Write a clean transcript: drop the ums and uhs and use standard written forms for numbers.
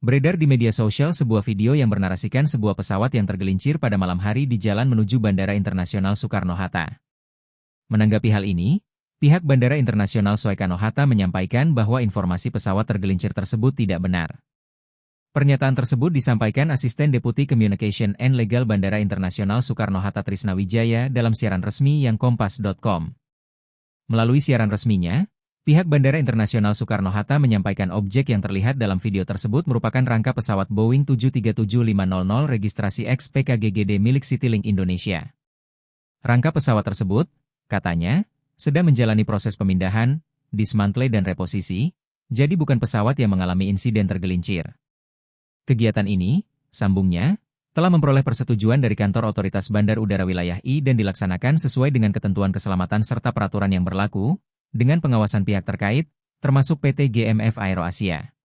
Beredar di media sosial sebuah video yang bernarasikan sebuah pesawat yang tergelincir pada malam hari di jalan menuju Bandara Internasional Soekarno-Hatta. Menanggapi hal ini, pihak Bandara Internasional Soekarno-Hatta menyampaikan bahwa informasi pesawat tergelincir tersebut tidak benar. Pernyataan tersebut disampaikan Asisten Deputi Communication and Legal Bandara Internasional Soekarno-Hatta Trisna Wijaya dalam siaran resmi yang kompas.com. Melalui siaran resminya, pihak Bandara Internasional Soekarno-Hatta menyampaikan objek yang terlihat dalam video tersebut merupakan rangka pesawat Boeing 737-500 registrasi XPKGGD milik Citylink Indonesia. Rangka pesawat tersebut, katanya, sedang menjalani proses pemindahan, dismantle dan reposisi, jadi bukan pesawat yang mengalami insiden tergelincir. Kegiatan ini, sambungnya, telah memperoleh persetujuan dari Kantor Otoritas Bandar Udara Wilayah I dan dilaksanakan sesuai dengan ketentuan keselamatan serta peraturan yang berlaku, dengan pengawasan pihak terkait, termasuk PT GMF Aero Asia.